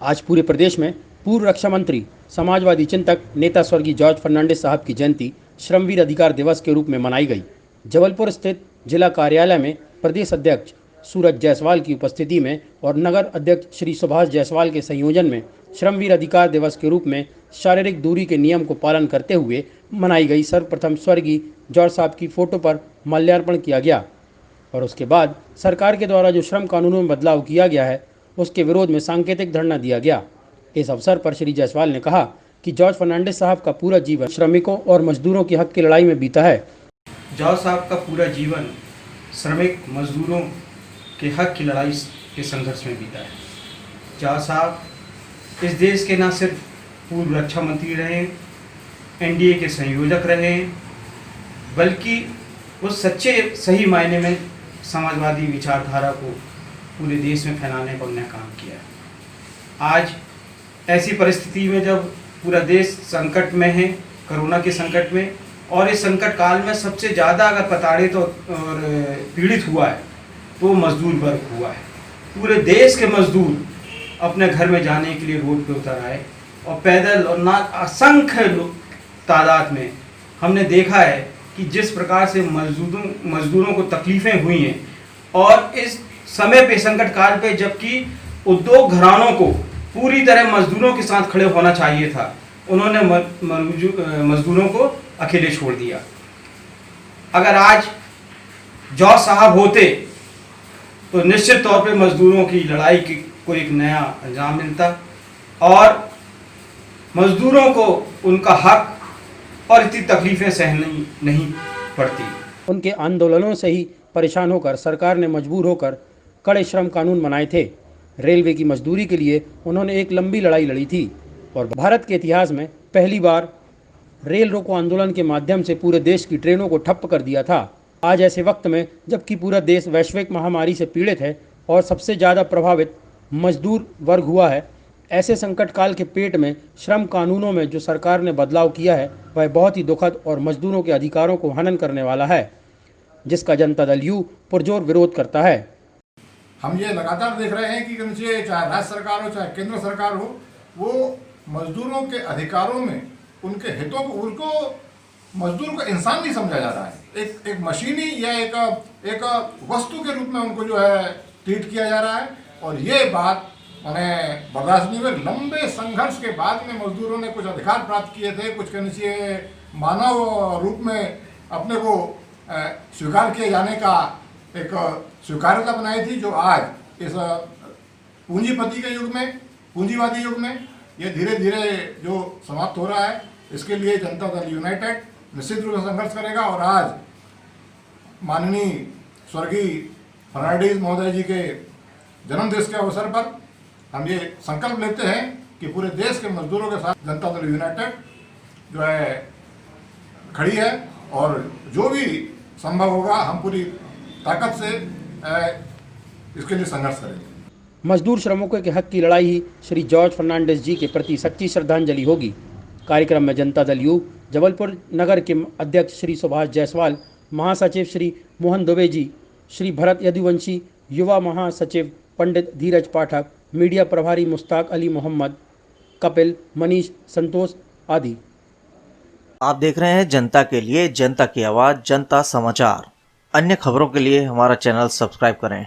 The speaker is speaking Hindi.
आज पूरे प्रदेश में पूर्व रक्षा मंत्री, समाजवादी चिंतक नेता स्वर्गीय जॉर्ज फर्नांडिस साहब की जयंती श्रमवीर अधिकार दिवस के रूप में मनाई गई। जबलपुर स्थित जिला कार्यालय में प्रदेश अध्यक्ष सूरज जायसवाल की उपस्थिति में और नगर अध्यक्ष श्री सुभाष जायसवाल के संयोजन में श्रमवीर अधिकार दिवस के रूप में शारीरिक दूरी के नियम को पालन करते हुए मनाई गई। सर्वप्रथम स्वर्गीय जॉर्ज साहब की फोटो पर माल्यार्पण किया गया और उसके बाद सरकार के द्वारा जो श्रम कानूनों में बदलाव किया गया है उसके विरोध में सांकेतिक धरना दिया गया। इस अवसर पर श्री जायसवाल ने कहा कि जॉर्ज फर्नांडिस साहब का पूरा जीवन श्रमिकों और मजदूरों के हक की लड़ाई में बीता है। जॉर्ज साहब का पूरा जीवन श्रमिक मजदूरों के हक की लड़ाई के संघर्ष में बीता है। जॉर्ज साहब इस देश के न सिर्फ पूर्व रक्षा मंत्री रहे, एनडीए के संयोजक रहे, बल्कि वो सच्चे सही मायने में समाजवादी विचारधारा को पूरे देश में फैलाने का उन्होंने काम किया है। आज ऐसी परिस्थिति में जब पूरा देश संकट में है, कोरोना के संकट में, और इस संकट काल में सबसे ज़्यादा अगर प्रताड़ित और पीड़ित हुआ है तो मजदूर वर्ग हुआ है। पूरे देश के मजदूर अपने घर में जाने के लिए रोड पे उतर आए और पैदल और ना असंख्य तादाद में हमने देखा है कि जिस प्रकार से मजदूरों को तकलीफ़ें हुई हैं, और इस समय पे संकट काल पे जबकि उद्योग घरानों को पूरी तरह मजदूरों के साथ खड़े होना चाहिए था, उन्होंने मजदूरों को अकेले छोड़ दिया। अगर आज जॉर्ज साहब होते तो निश्चित तौर पे मजदूरों की लड़ाई को एक नया अंजाम मिलता और मजदूरों को उनका हक और इतनी तकलीफ़ें सहनी नहीं पड़ती। उनके आंदोलनों से ही परेशान होकर सरकार ने मजबूर होकर कड़े श्रम कानून बनाए थे। रेलवे की मजदूरी के लिए उन्होंने एक लंबी लड़ाई लड़ी थी और भारत के इतिहास में पहली बार रेल रोको आंदोलन के माध्यम से पूरे देश की ट्रेनों को ठप्प कर दिया था। आज ऐसे वक्त में जबकि पूरा देश वैश्विक महामारी से पीड़ित है और सबसे ज़्यादा प्रभावित मजदूर वर्ग हुआ है, ऐसे संकट काल के पेट में श्रम कानूनों में जो सरकार ने बदलाव किया है वह बहुत ही दुखद और मजदूरों के अधिकारों को हनन करने वाला है, जिसका जनता दल यू पुरजोर विरोध करता है। हम ये लगातार देख रहे हैं कि चाहे राज्य सरकार हो चाहे केंद्र सरकार हो, वो मजदूरों के अधिकारों में उनके हितों को, उनको मजदूर को इंसान नहीं समझा जा रहा है। एक मशीनी या एक वस्तु के रूप में उनको जो है ट्रीट किया जा रहा है, और ये बात उन्हें बर्दाश्त नहीं हुई। लंबे संघर्ष के बाद में मजदूरों ने कुछ अधिकार प्राप्त किए थे, कुछ कहने चाहिए मानव रूप में अपने को स्वीकार किए जाने का एक स्वीकार्यता बनाई थी, जो आज इस पूंजीपति के युग में, पूंजीवादी युग में ये धीरे धीरे जो समाप्त हो रहा है, इसके लिए जनता दल यूनाइटेड निश्चित रूप से संघर्ष करेगा। और आज माननीय स्वर्गीय फर्नांडिस महोदय जी के जन्मदिवस के अवसर पर हम ये संकल्प लेते हैं कि पूरे देश के मजदूरों के साथ जनता दल यूनाइटेड जो है खड़ी है, और जो भी संभव होगा हम पूरी ताकत से इसके लिए संघर्ष करेंगे। मजदूर श्रमिकों के हक की लड़ाई ही श्री जॉर्ज फर्नांडिस जी के प्रति सच्ची श्रद्धांजलि होगी। कार्यक्रम में जनता दल यू जबलपुर नगर के अध्यक्ष श्री सुभाष जायसवाल, महासचिव श्री मोहन दुबे जी, श्री भरत यदुवंशी, युवा महासचिव पंडित धीरज पाठक, मीडिया प्रभारी मुश्ताक अली मोहम्मद, कपिल, मनीष, संतोष आदि। आप देख रहे हैं जनता के लिए, जनता की आवाज़, जनता समाचार। अन्य खबरों के लिए हमारा चैनल सब्सक्राइब करें।